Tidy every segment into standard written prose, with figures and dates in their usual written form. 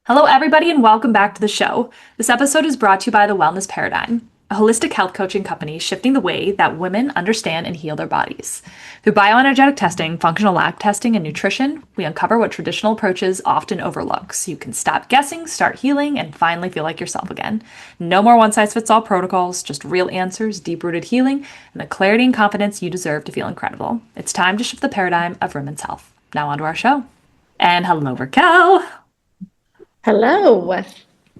Hello, everybody, and welcome back to the show. This episode is brought to you by The Wellness Paradigm, a holistic health coaching company shifting the way that women understand and heal their bodies. Through bioenergetic testing, functional lab testing, and nutrition, we uncover what traditional approaches often overlook so you can stop guessing, start healing, and finally feel like yourself again. No more one-size-fits-all protocols, just real answers, deep-rooted healing, and the clarity and confidence you deserve to feel incredible. It's time to shift the paradigm of women's health. Now on to our show. And hello, Raquel. Hello.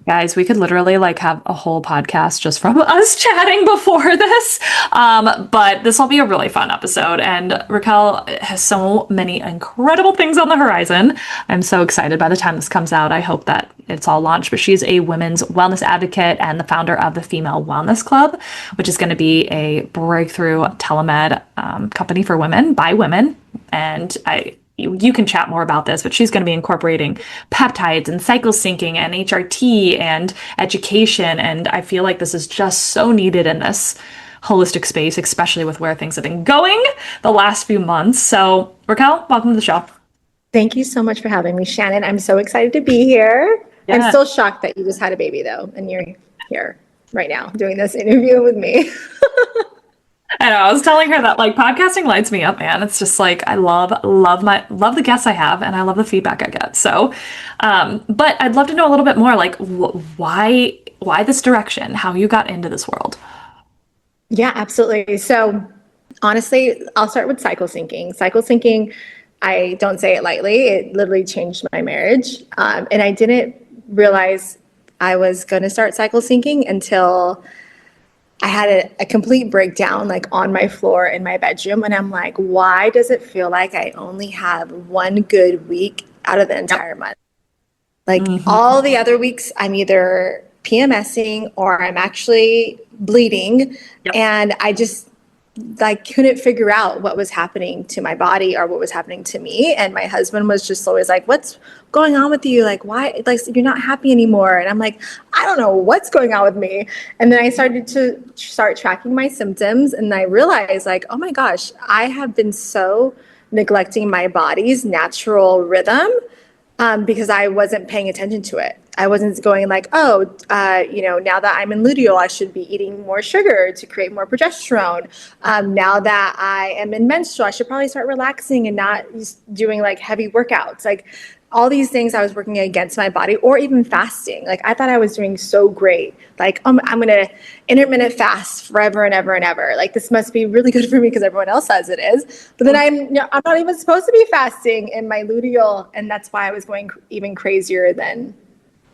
Guys, we could literally have a whole podcast just from us chatting before this. But this will be a really fun episode. And Raquel has so many incredible things on the horizon. I'm so excited by the time this comes out. I hope that it's all launched. But she's a women's wellness advocate and the founder of the Female Wellness Club, which is going to be a breakthrough telemed company for women by women. And you can chat more about this, but she's going to be incorporating peptides and cycle syncing and HRT and education. And I feel like this is just so needed in this holistic space, especially with where things have been going the last few months. So Raquel, welcome to the show. Thank you so much for having me, Shannon. I'm so excited to be here. Yeah. I'm still shocked that you just had a baby though, and you're here right now doing this interview with me. I know. I was telling her that podcasting lights me up, man. It's just I love the guests I have, and I love the feedback I get. So, but I'd love to know a little bit more, why this direction, how you got into this world. Yeah, absolutely. So honestly, I'll start with cycle syncing. Cycle syncing, I don't say it lightly. It literally changed my marriage. And I didn't realize I was going to start cycle syncing until I had a complete breakdown on my floor in my bedroom. And I'm like, why does it feel like I only have one good week out of the entire month? All the other weeks, I'm either PMSing or I'm actually bleeding. Yep. And I just couldn't figure out what was happening to my body or what was happening to me. And my husband was just always like, what's going on with you? Why, you're not happy anymore. And I'm like, I don't know what's going on with me. And then I started to tracking my symptoms. And I realized oh my gosh, I have been so neglecting my body's natural rhythm because I wasn't paying attention to it. I wasn't going now that I'm in luteal, I should be eating more sugar to create more progesterone. Now that I am in menstrual, I should probably start relaxing and not just doing heavy workouts. All these things I was working against my body, or even fasting. I thought I was doing so great. I'm going to intermittent fast forever and ever and ever. This must be really good for me because everyone else says it is. But then I'm not even supposed to be fasting in my luteal. And that's why I was going even crazier than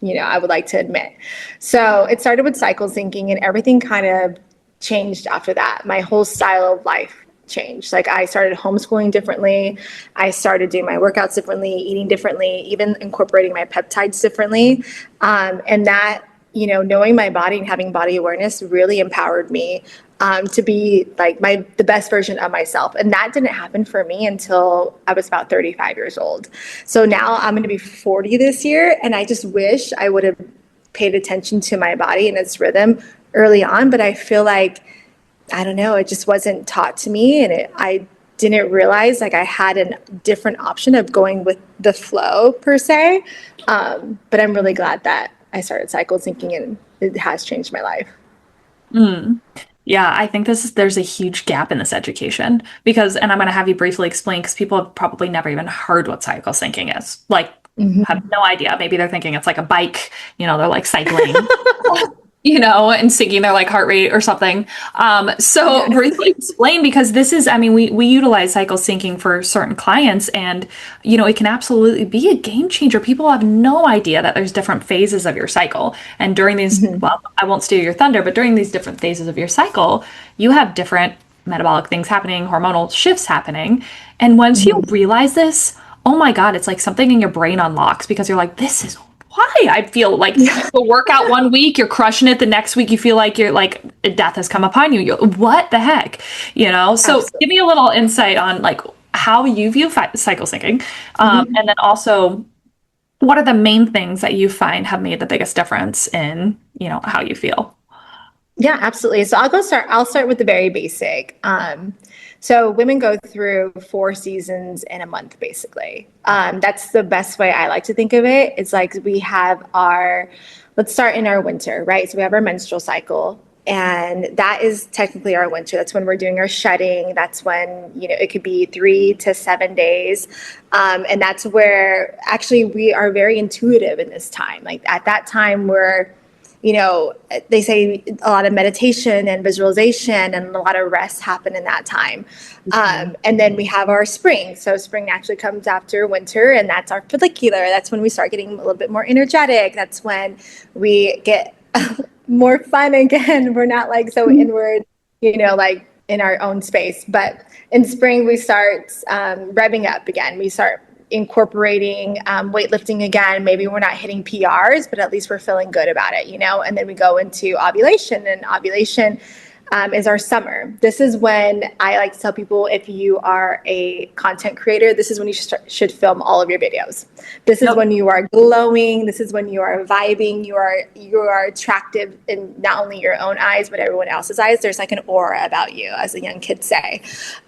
I would like to admit. So it started with cycle syncing, and everything kind of changed after that. My whole style of life changed. I started homeschooling differently. I started doing my workouts differently, eating differently, even incorporating my peptides differently. And that, knowing my body and having body awareness really empowered me to be the best version of myself. And that didn't happen for me until I was about 35 years old. So now I'm going to be 40 this year. And I just wish I would have paid attention to my body and its rhythm early on. But I feel I don't know, it just wasn't taught to me. And I didn't realize I had a different option of going with the flow per se. But I'm really glad that I started cycle syncing, and it has changed my life. Yeah, I think there's a huge gap in this education and I'm going to have you briefly explain because people have probably never even heard what cycle syncing is. Have no idea. Maybe they're thinking it's like a bike, they're cycling. And syncing their heart rate or something. So briefly explain, because this is, we utilize cycle syncing for certain clients, and, it can absolutely be a game changer. People have no idea that there's different phases of your cycle. And during these, well, I won't steal your thunder, but during these different phases of your cycle, you have different metabolic things happening, hormonal shifts happening. And once you realize oh my God, it's something in your brain unlocks because you're this is why I feel the workout one week, you're crushing it. The next week, you feel you're death has come upon you. What the heck, So Absolutely. give me a little insight on how you view cycle syncing. And then also, what are the main things that you find have made the biggest difference in, how you feel? Yeah, absolutely. So I'll start with the very basic. So women go through 4 seasons in a month, basically. That's the best way I like to think of it. It's like we have let's start in our winter, right? So we have our menstrual cycle. And that is technically our winter. That's when we're doing our shedding. That's when, it could be 3 to 7 days. And that's where actually we are very intuitive in this time. Like at that time, they say a lot of meditation and visualization and a lot of rest happen in that time. And then we have our spring. So spring naturally comes after winter, and that's our follicular. That's when we start getting a little bit more energetic. That's when we get more fun again. We're not like so inward, like in our own space. But in spring, we start revving up again. We start incorporating weightlifting again. Maybe we're not hitting PRs, but at least we're feeling good about it, and then we go into ovulation, and ovulation is our summer. This is when I like to tell people, if you are a content creator, this is when you should film all of your videos. This is when you are glowing. This is when you are vibing. You are attractive in not only your own eyes, but everyone else's eyes. There's like an aura about you, as the young kids say.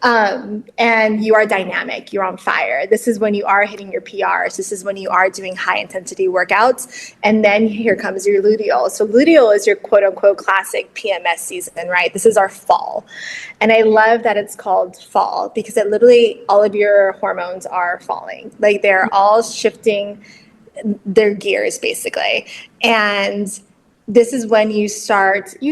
And you are dynamic. You're on fire. This is when you are hitting your PRs. This is when you are doing high intensity workouts. And then here comes your luteal. So luteal is your quote unquote classic PMS season, right? This is our fall. And I love that it's called fall, because it literally, all of your hormones are falling. Like they're all shifting their gears basically. And this is when you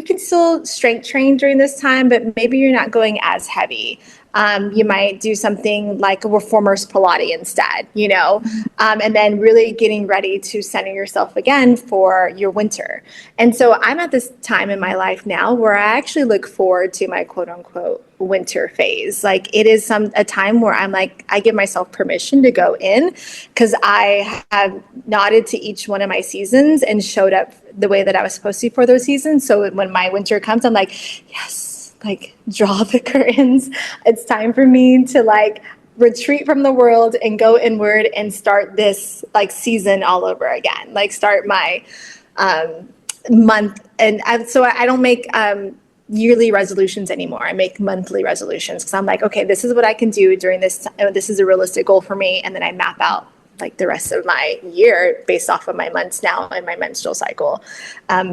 can still strength train during this time, but maybe you're not going as heavy. You might do something like a reformer's Pilates instead, and then really getting ready to center yourself again for your winter. And so I'm at this time in my life now where I actually look forward to my quote unquote winter phase. Like it is a time where I'm like, I give myself permission to go in, because I have nodded to each one of my seasons and showed up the way that I was supposed to for those seasons. So when my winter comes, I'm like, yes, like draw the curtains. It's time for me to like retreat from the world and go inward and start this like season all over again. Like start my month. And so I don't make yearly resolutions anymore. I make monthly resolutions, because I'm like, okay, this is what I can do during this time. This is a realistic goal for me. And then I map out like the rest of my year based off of my months now and my menstrual cycle.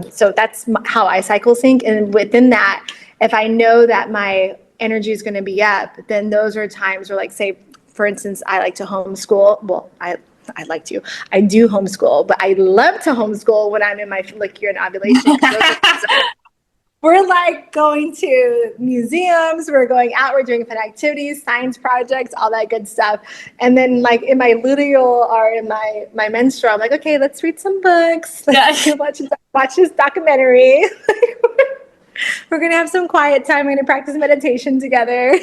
So that's how I cycle sync. And within that, if I know that my energy is going to be up, then those are times where, like, say, for instance, I like to homeschool. Well, I do homeschool, but I love to homeschool when I'm in my follicular and ovulation. We're like going to museums, we're going out, we're doing fun activities, science projects, all that good stuff. And then like in my luteal or in my menstrual, I'm like, okay, let's read some books. Let's watch this documentary. We're going to have some quiet time. We're going to practice meditation together.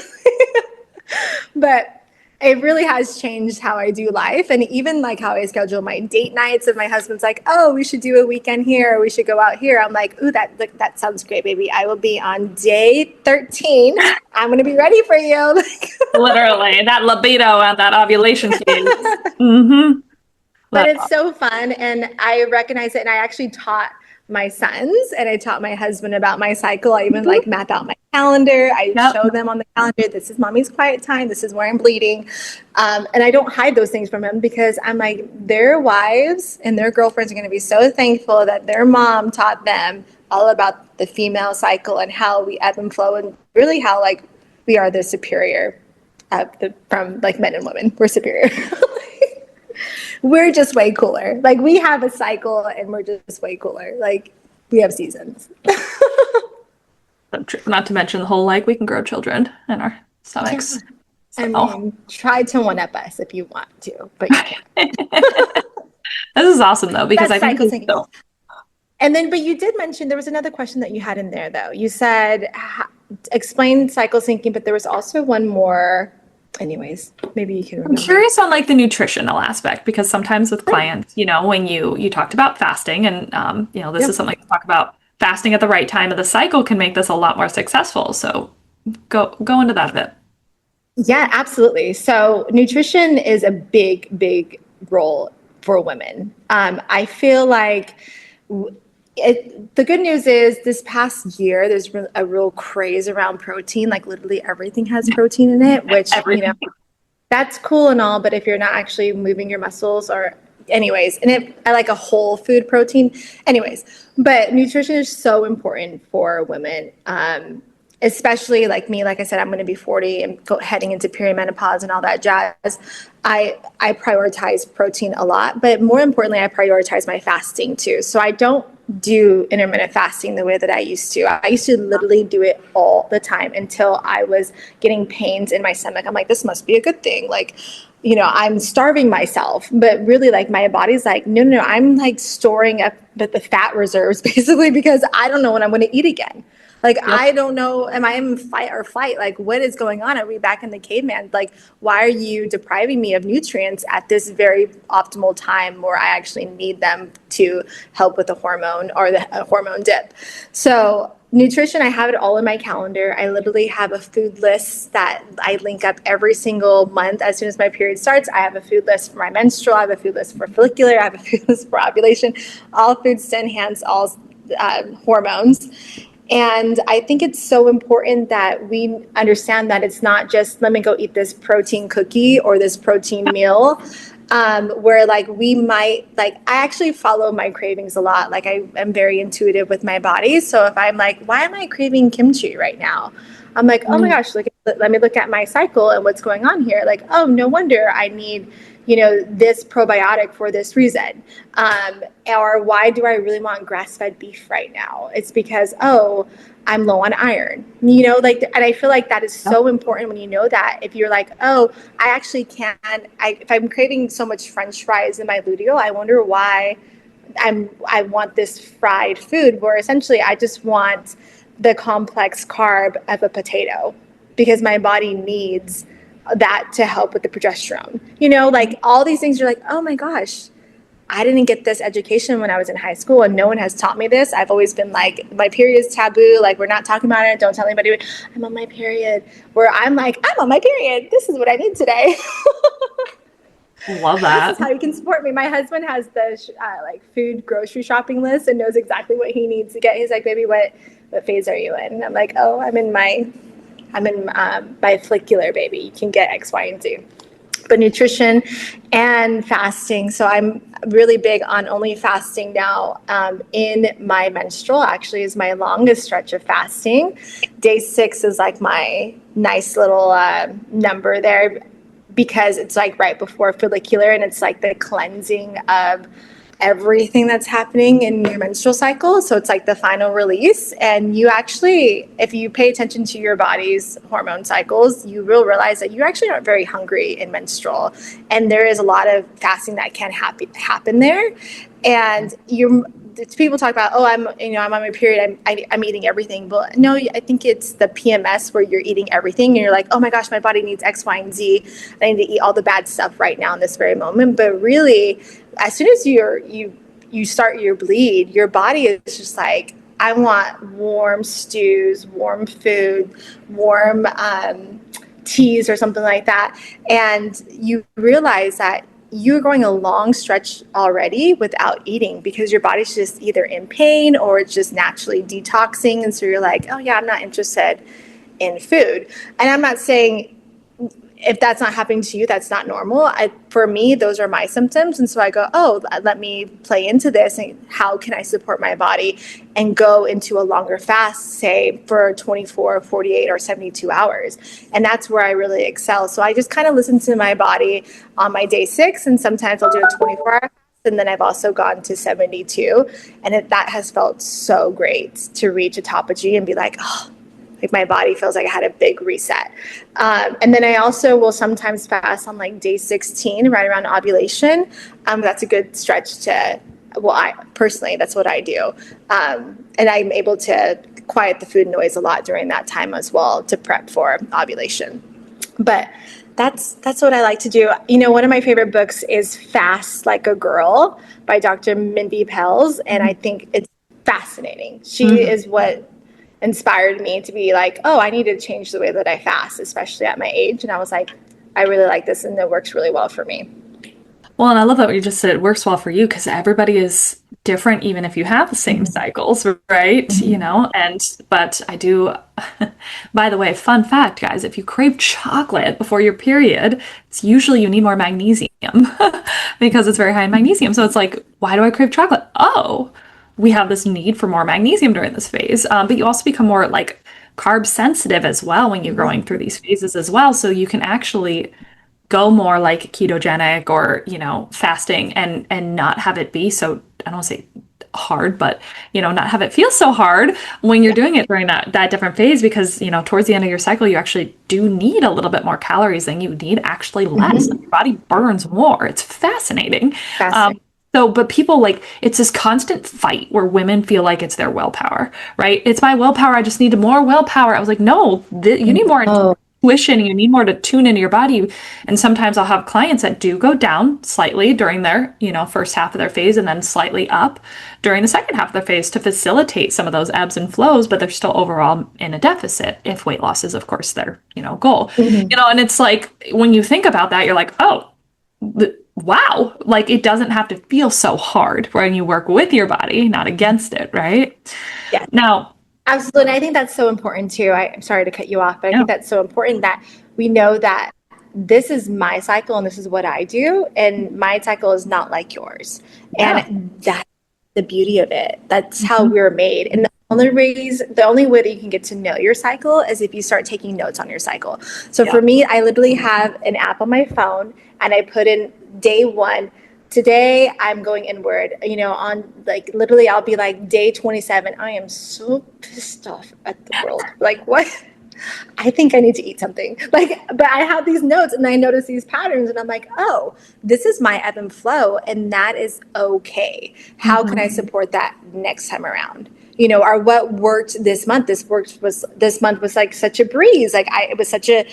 But it really has changed how I do life, and even like how I schedule my date nights. If my husband's like, oh, we should do a weekend here, or we should go out here, I'm like, ooh, that sounds great, baby. I will be on day 13. I'm going to be ready for you. Literally, that libido and that ovulation phase. Mm-hmm. But it's so fun, and I recognize it, and I actually taught my sons and I taught my husband about my cycle. I even like map out my calendar. I show them on the calendar, this is mommy's quiet time. This is where I'm bleeding. And I don't hide those things from them, because I'm like, their wives and their girlfriends are going to be so thankful that their mom taught them all about the female cycle and how we ebb and flow, and really how like we are the superior from like men and women. We're superior. We're just way cooler. Like we have a cycle and we're just way cooler. Like we have seasons. Not to mention the whole, like, we can grow children in our stomachs. I mean, try to one up us if you want to, but you can't. This is awesome though, because That's I think so. And then, but you did mention, there was another question that you had in there though. You said, explain cycle syncing, but there was also one more. Anyways, maybe you can remember. I'm curious on like the nutritional aspect, because sometimes with clients, when you talked about fasting, and this is something to talk about, fasting at the right time of the cycle can make this a lot more successful. So go into that a bit. Yeah, absolutely. So nutrition is a big role for women. I feel like The good news is this past year, there's a real craze around protein. Like literally everything has protein in it, which, that's cool and all, but if you're not actually moving your muscles or anyways, I like a whole food protein anyways, but nutrition is so important for women. Especially like me, like I said, I'm going to be 40 and heading into perimenopause and all that jazz. I prioritize protein a lot, but more importantly, I prioritize my fasting too. So I don't do intermittent fasting the way that I used to. I used to literally do it all the time until I was getting pains in my stomach. I'm like, this must be a good thing. Like, I'm starving myself, but really like my body's like, no, I'm like storing up the fat reserves basically because I don't know when I'm going to eat again. Like, yep. I don't know, am I in fight or flight? Like, what is going on? Are we back in the caveman? Like, why are you depriving me of nutrients at this very optimal time where I actually need them to help with the hormone or the hormone dip? So nutrition, I have it all in my calendar. I literally have a food list that I link up every single month. As soon as my period starts, I have a food list for my menstrual. I have a food list for follicular. I have a food list for ovulation. All foods to enhance all hormones. And I think it's so important that we understand that it's not just, let me go eat this protein cookie or this protein meal, where like we might, like, I actually follow my cravings a lot. Like I am very intuitive with my body. So if I'm like, why am I craving kimchi right now? I'm like, oh my gosh, let me look at my cycle and what's going on here. Like, oh, no wonder I need, this probiotic for this reason. Or why do I really want grass-fed beef right now? It's because, I'm low on iron, and I feel like that is so important when you know that. If you're like, oh, I actually can't, if I'm craving so much French fries in my luteal, I wonder why I want this fried food, where essentially I just want the complex carb of a potato because my body needs that to help with the progesterone. Like all these things, you're like, oh my gosh, I didn't get this education when I was in high school and no one has taught me this. I've always been like, my period is taboo. Like, we're not talking about it. Don't tell anybody I'm on my period. Where I'm like, I'm on my period. This is what I need today. Love that. This is how you can support me. My husband has the food grocery shopping list and knows exactly what he needs to get. He's like, baby, what phase are you in? And I'm like, oh, I'm in my follicular, baby. You can get X, Y, and Z. But nutrition and fasting. So I'm really big on only fasting now. In my menstrual actually is my longest stretch of fasting. Day 6 is like my nice little number there because it's like right before follicular and it's like the cleansing of everything that's happening in your menstrual cycle. So it's like the final release. And you actually, if you pay attention to your body's hormone cycles, you will realize that you actually aren't very hungry in menstrual. And there is a lot of fasting that can happen there. And people talk about, I'm on my period, I'm eating everything. But no, I think it's the PMS where you're eating everything and you're like, oh my gosh, my body needs X, Y, and Z. I need to eat all the bad stuff right now in this very moment. But really, as soon as you start your bleed, your body is just like, I want warm stews, warm food, warm teas or something like that. And you realize that you're going a long stretch already without eating because your body's just either in pain or it's just naturally detoxing. And so you're like, oh yeah, I'm not interested in food. And I'm not saying if that's not happening to you, that's not normal. For me, those are my symptoms. And so I go, oh, let me play into this. And how can I support my body and go into a longer fast, say for 24, 48, or 72 hours. And that's where I really excel. So I just kind of listen to my body on my day 6. And sometimes I'll do a 24-hour fast. And then I've also gone to 72. And that has felt so great to reach autophagy and be like, oh, like my body feels like I had a big reset. And then I also will sometimes fast on like day 16, right around ovulation. That's a good stretch personally, that's what I do. And I'm able to quiet the food noise a lot during that time as well to prep for ovulation. But that's what I like to do. One of my favorite books is Fast Like a Girl by Dr. Mindy Pelz. And I think it's fascinating. She is what inspired me to be like, oh, I need to change the way that I fast, especially at my age. And I was like, I really like this and it works really well for me. Well, and I love that what you just said. It works well for you because everybody is different, even if you have the same cycles, right? You Mhm. know, and but I do, by the way, fun fact, guys, if you crave chocolate before your period, it's usually you need more magnesium because it's very high in magnesium. So it's like, why do I crave chocolate? Oh, we have this need for more magnesium during this phase. But you also become more like carb sensitive as well when you're going through these phases as well. So you can actually go more like ketogenic or, fasting and not have it be so, I don't want to say hard, but not have it feel so hard when you're doing it during that different phase because, towards the end of your cycle, you actually do need a little bit more calories than you need actually less. Like, Mhm. your body burns more. It's fascinating. Fascinating. But people like it's this constant fight where women feel like it's their willpower, right? It's my willpower. I just need more willpower. I was like, no, you need more Oh. intuition. You need more to tune into your body. And sometimes I'll have clients that do go down slightly during their, first half of their phase and then slightly up during the second half of their phase to facilitate some of those ebbs and flows, but they're still overall in a deficit if weight loss is, of course, their, goal. Mhm. And it's like when you think about that, you're like, oh, wow, like it doesn't have to feel so hard when you work with your body, not against it, right? Yeah. Now, Absolutely. And I think that's so important too. I'm sorry to cut you off, but I yeah, think that's so important that we know that this is my cycle and this is what I do. And my cycle is not like yours. yeah, And that's the beauty of it. That's how mhm, we're made. And the only way that you can get to know your cycle is if you start taking notes on your cycle. So yeah, for me, I literally have an app on my phone and I put in day one. Today I'm going inward, on like literally I'll be like day 27. I am so pissed off at the world. Like, what? I think I need to eat something. Like, but I have these notes and I notice these patterns and I'm like, oh, this is my ebb and flow and that is okay. How can I mhm. support that next time around? Or what worked this month? This month was like such a breeze. Like it was such a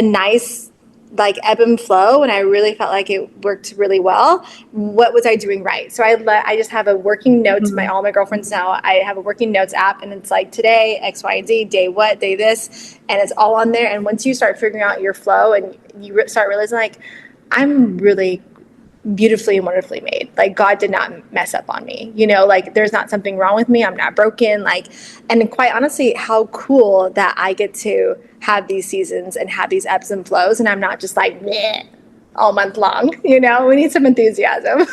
nice like ebb and flow and I really felt like it worked really well. What was I doing right? So I just have a working notes. All my girlfriends now, I have a working notes app and it's like today X Y Z, day what, day this, and it's all on there. And once you start figuring out your flow and you start realizing like I'm really beautifully and wonderfully made. Like God did not mess up on me. Like there's not something wrong with me. I'm not broken. Like, and quite honestly, how cool that I get to have these seasons and have these ebbs and flows, and I'm not just like meh all month long. We need some enthusiasm.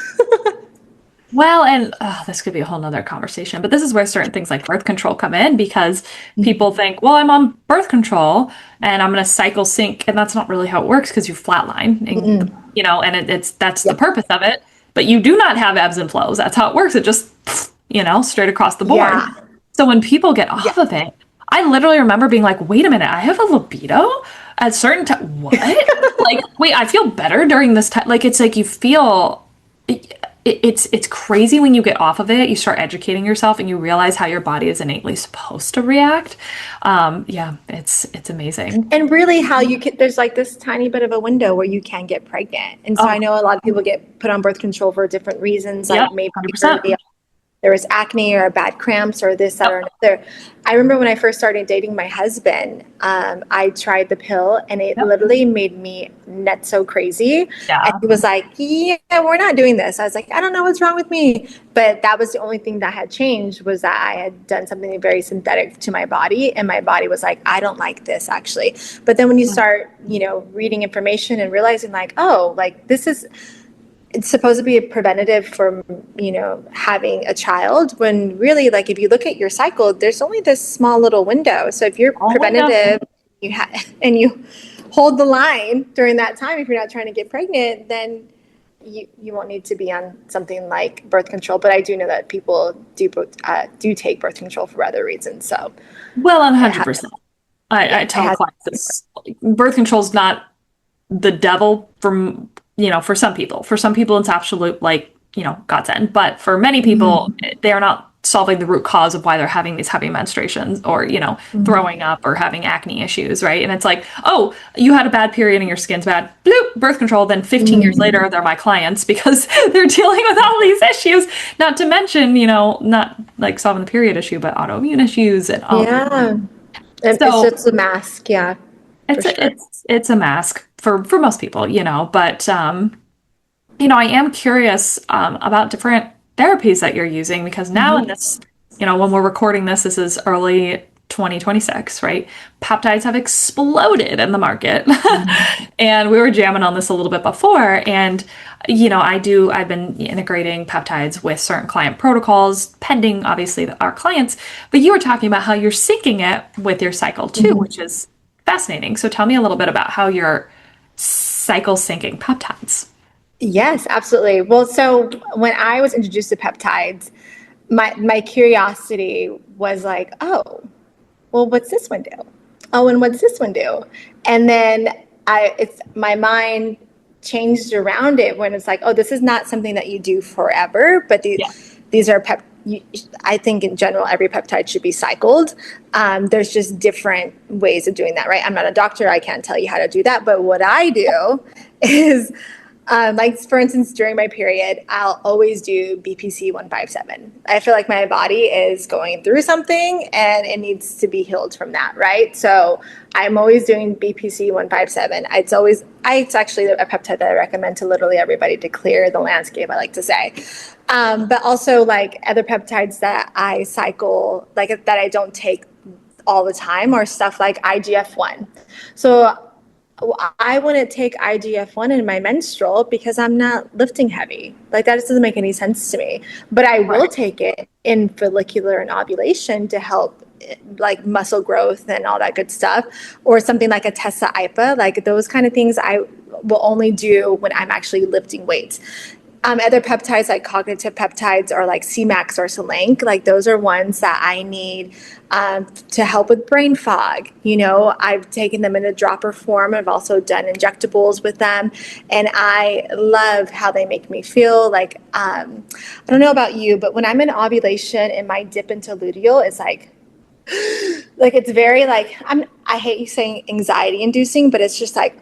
Well, and this could be a whole nother conversation, but this is where certain things like birth control come in because people think, well, I'm on birth control and I'm going to cycle sync. And that's not really how it works because you flatline and, Mm-mm. and that's the Yep. purpose of it. But you do not have ebbs and flows. That's how it works. It just, straight across the board. Yeah. So when people get Yeah. off of it, I literally remember being like, wait a minute, I have a libido at certain time. What? Like, wait, I feel better during this time. Like, it's like you feel it's crazy when you get off of it. You start educating yourself and you realize how your body is innately supposed to react. Yeah, it's amazing. And really how you can, there's like this tiny bit of a window where you can get pregnant. And so Oh, I know a lot of people get put on birth control for different reasons, yep, like maybe 100%. there was acne or bad cramps or this, that, Yep. or another. I remember when I first started dating my husband, I tried the pill and it Yep. literally made me nutso crazy. And Yeah. he was like, yeah, we're not doing this. I was like, I don't know what's wrong with me. But that was the only thing that had changed was that I had done something very synthetic to my body. And my body was like, I don't like this actually. But then when you start, reading information and realizing like, oh, like it's supposed to be a preventative for having a child when really like if you look at your cycle there's only this small little window. So if you're Oh, window. preventative and you hold the line during that time, if you're not trying to get pregnant, then you won't need to be on something like birth control. But I do know that people do take birth control for other reasons. So Well, it has, 100%. I it tell has clients this, birth control is not the devil for some people. For some people, it's absolute like, godsend. But for many people, they are not solving the root cause of why they're having these heavy menstruations or, throwing up or having acne issues, right? And it's like, oh, you had a bad period and your skin's bad. Bloop, birth control. Then 15 years later, they're my clients because they're dealing with all these issues. Not to mention, not like solving the period issue, but autoimmune issues and all. yeah. And it's So just a mask, yeah, for it's sure. it's a mask for most people, but I am curious about different therapies that you're using because now in this, when we're recording this, this is early 2026, right? Peptides have exploded in the market. And we were jamming on this a little bit before. And, I've been integrating peptides with certain client protocols, pending obviously our clients. But you were talking about how you're syncing it with your cycle too, which is fascinating. So tell me a little bit about how you're cycle syncing peptides. Yes, absolutely. Well, so when I was introduced to peptides, my curiosity was like, oh, well, what's this one do? Oh, and what's this one do? And then it's my mind changed around it when it's like, oh, this is not something that you do forever, but Yeah. these are I think in general, every peptide should be cycled. There's just different ways of doing that, right? I'm not a doctor. I can't tell you how to do that. But what I do is, like, for instance, during my period, I'll always do BPC 157. I feel like my body is going through something and it needs to be healed from that, right? So I'm always doing BPC 157. It's actually a peptide that I recommend to literally everybody to clear the landscape, I like to say. But also like other peptides that I cycle, like that I don't take all the time, or stuff like IGF-1. So I wouldn't take IGF-1 in my menstrual because I'm not lifting heavy. Like, that just doesn't make any sense to me. But I will Right. take it in follicular and ovulation to help like muscle growth and all that good stuff, or something like a Tessa IPA. Like, those kind of things I will only do when I'm actually lifting weights. Other peptides like cognitive peptides or like Cmax or Selenk, like those are ones that I need to help with brain fog. I've taken them in a dropper form. I've also done injectables with them, and I love how they make me feel. Like, I don't know about you, but when I'm in ovulation and my dip into luteal, it's like it's very like, I hate saying anxiety inducing, but it's just like,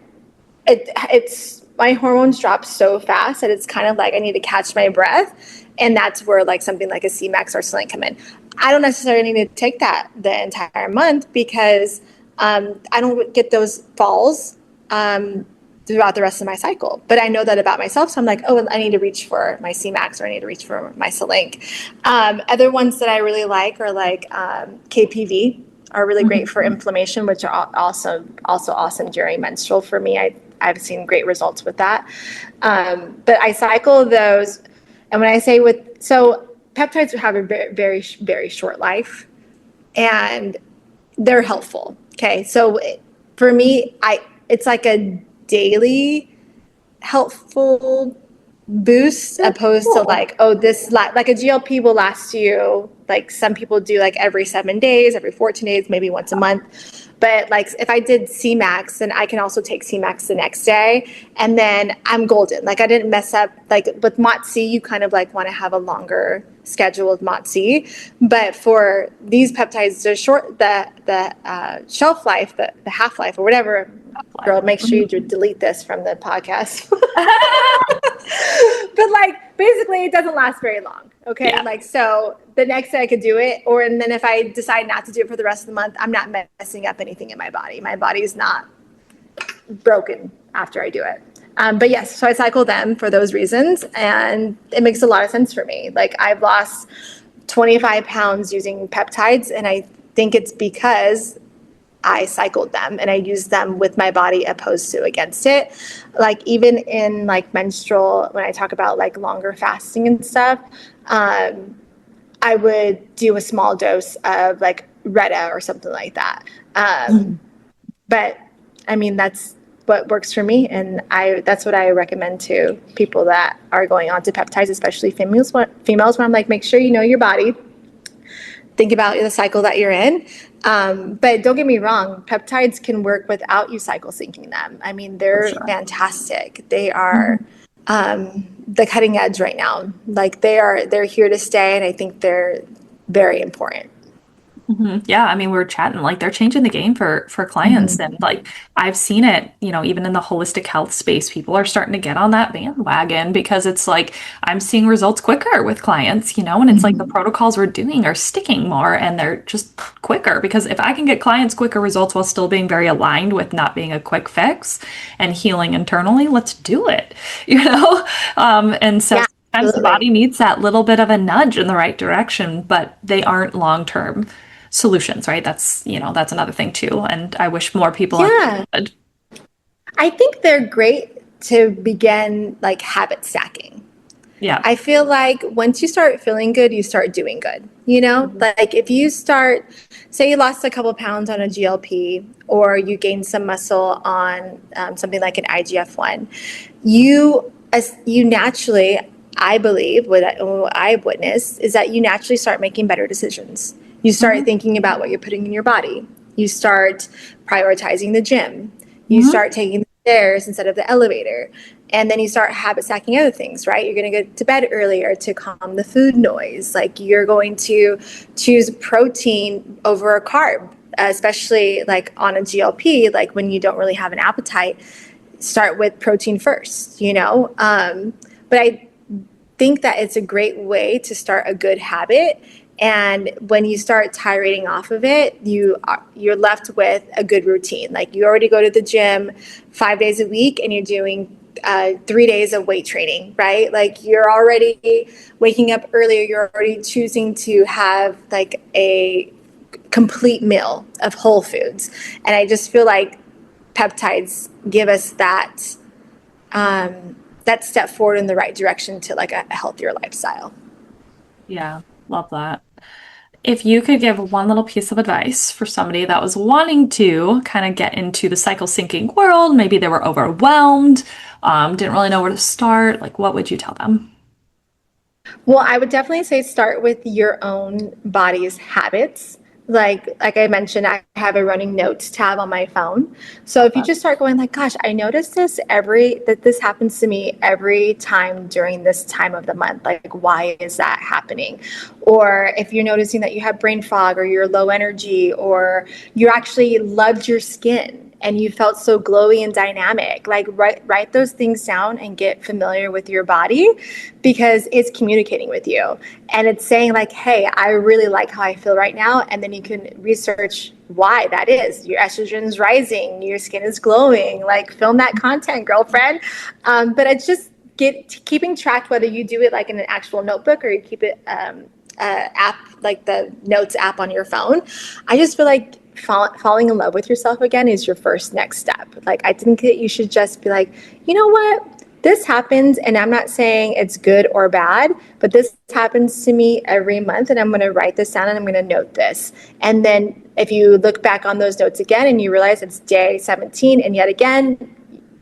it's my hormones drop so fast that it's kind of like I need to catch my breath. And that's where like something like a CMAX or Selenk come in. I don't necessarily need to take that the entire month because I don't get those falls throughout the rest of my cycle. But I know that about myself. So I'm like, oh, I need to reach for my CMAX, or I need to reach for my Selenk. Other ones that I really like are like KPV are really great for inflammation, which are also awesome during menstrual for me. I've seen great results with that. But I cycle those. And when I say so peptides have a very, very, very short life, and they're helpful. Okay. So for me, it's like a daily helpful boost, opposed to like, oh, this like a GLP will last you, like some people do like every 7 days, every 14 days, maybe once a month. But like if I did CMAX, then I can also take CMAX the next day, and then I'm golden. Like, I didn't mess up. Like with MOTS-C, you kind of like want to have a longer schedule of MOTS-C. But for these peptides, they're short, the shelf life, the half life or whatever. Girl, make sure you delete this from the podcast. But like, basically it doesn't last very long. Okay. Yeah. Like, so the next day I could do it, and then if I decide not to do it for the rest of the month, I'm not messing up anything in my body. My body's not broken after I do it. But yes, so I cycle them for those reasons, and it makes a lot of sense for me. Like, I've lost 25 pounds using peptides, and I think it's because I cycled them and I used them with my body opposed to against it. Like, even in like menstrual, when I talk about like longer fasting and stuff, I would do a small dose of like Retta or something like that. But I mean, that's what works for me. And that's what I recommend to people that are going on to peptides, especially females, when I'm like, make sure you know your body. Think about the cycle that you're in. But don't get me wrong, peptides can work without you cycle syncing them. I mean, they're fantastic. They are the cutting edge right now. Like, they're here to stay, and I think they're very important. Yeah, I mean, we were chatting like they're changing the game for clients, and Mhm. like I've seen it, even in the holistic health space, people are starting to get on that bandwagon because it's like I'm seeing results quicker with clients, and it's like the Mhm. protocols we're doing are sticking more and they're just quicker because if I can get clients quicker results while still being very aligned with not being a quick fix and healing internally, let's do it, you know? And so Yeah, sometimes the absolutely. body needs that little bit of a nudge in the right direction, but they aren't long-term solutions, right? That's another thing too. And I wish more people Yeah. understood. I think they're great to begin like habit stacking. Yeah. I feel like once you start feeling good, you start doing good. You know, Mhm. like if you start, say you lost a couple pounds on a GLP or you gained some muscle on something like an IGF-1, you naturally, I believe, what I've witnessed is that you naturally start making better decisions. You start Mhm. thinking about what you're putting in your body. You start prioritizing the gym. You Mhm. start taking the stairs instead of the elevator. And then you start habit stacking other things, right? You're going to go to bed earlier to calm the food noise. Like you're going to choose protein over a carb, especially like on a GLP, like when you don't really have an appetite, start with protein first, you know? But I think that it's a great way to start a good habit. And when you start titrating off of it, you're left with a good routine. Like you already go to the gym 5 days a week, and you're doing 3 days of weight training, right? Like you're already waking up earlier. You're already choosing to have like a complete meal of whole foods. And I just feel like peptides give us that step forward in the right direction to like a healthier lifestyle. Yeah. Love that. If you could give one little piece of advice for somebody that was wanting to kind of get into the cycle syncing world, maybe they were overwhelmed, didn't really know where to start, like what would you tell them? Well, I would definitely say start with your own body's habits. Like I mentioned, I have a running notes tab on my phone. So Love if you that. just start going like, gosh, I notice that this happens to me every time during this time of the month. Like, why is that happening? Or if you're noticing that you have brain fog or you're low energy or you actually loved your skin and you felt so glowy and dynamic, like write those things down and get familiar with your body because it's communicating with you and it's saying like, hey, I really like how I feel right now. And then you can research why that is. Your estrogen's rising, your skin is glowing, like film that content, girlfriend. But it's just keeping track, whether you do it like in an actual notebook or you keep it app, like the notes app on your phone. I just feel like falling in love with yourself again is your first next step. Like I think that you should just be like, you know what, this happens, and I'm not saying it's good or bad, but this happens to me every month, and I'm going to write this down and I'm going to note this. And then if you look back on those notes again and you realize it's day 17 and yet again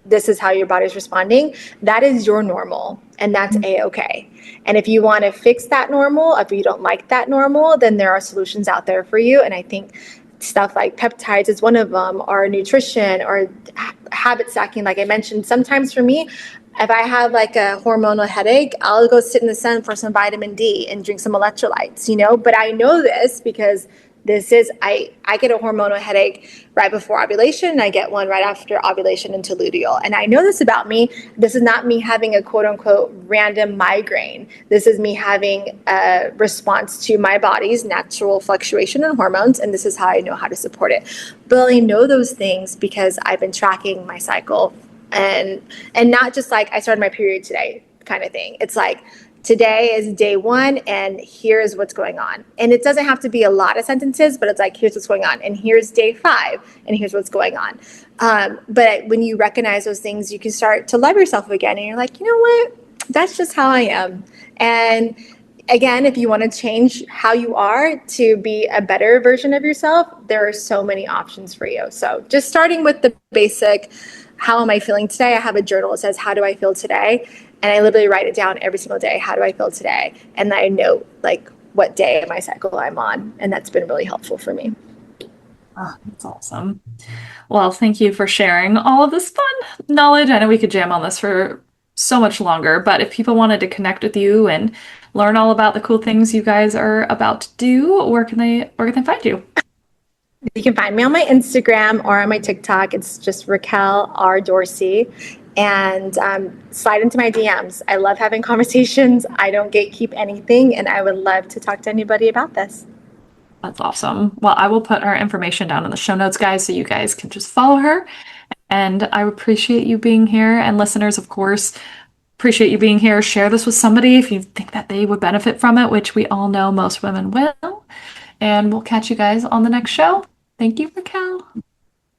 this is how your body's responding, that is your normal, and that's a-okay. And if you want to fix that normal, if you don't like that normal, then there are solutions out there for you. And I think stuff like peptides is one of them, or nutrition, or habit stacking, like I mentioned. Sometimes for me, if I have like a hormonal headache, I'll go sit in the sun for some vitamin D and drink some electrolytes, you know. But I know this because I get a hormonal headache right before ovulation, and I get one right after ovulation into luteal. And I know this about me. This is not me having a quote unquote random migraine. This is me having a response to my body's natural fluctuation in hormones, and this is how I know how to support it. But I know those things because I've been tracking my cycle, and not just like I started my period today kind of thing. It's like today is day one and here's what's going on. And it doesn't have to be a lot of sentences, but it's like, here's what's going on. And here's day 5 and here's what's going on. But when you recognize those things, you can start to love yourself again. And you're like, you know what? That's just how I am. And again, if you want to change how you are to be a better version of yourself, there are so many options for you. So just starting with the basic, how am I feeling today? I have a journal that says, how do I feel today? And I literally write it down every single day. How do I feel today? And I note like what day of my cycle I'm on. And that's been really helpful for me. Oh, that's awesome. Well, thank you for sharing all of this fun knowledge. I know we could jam on this for so much longer. But if people wanted to connect with you and learn all about the cool things you guys are about to do, where can they find you? You can find me on my Instagram or on my TikTok. It's just Raquel R. Dorsey. And slide into my DMs. I love having conversations. I don't gatekeep anything, and I would love to talk to anybody about this. That's awesome. Well, I will put her information down in the show notes, guys, so you guys can just follow her. And I appreciate you being here. And listeners, of course, appreciate you being here. Share this with somebody if you think that they would benefit from it, which we all know most women will. And we'll catch you guys on the next show. Thank you, Raquel.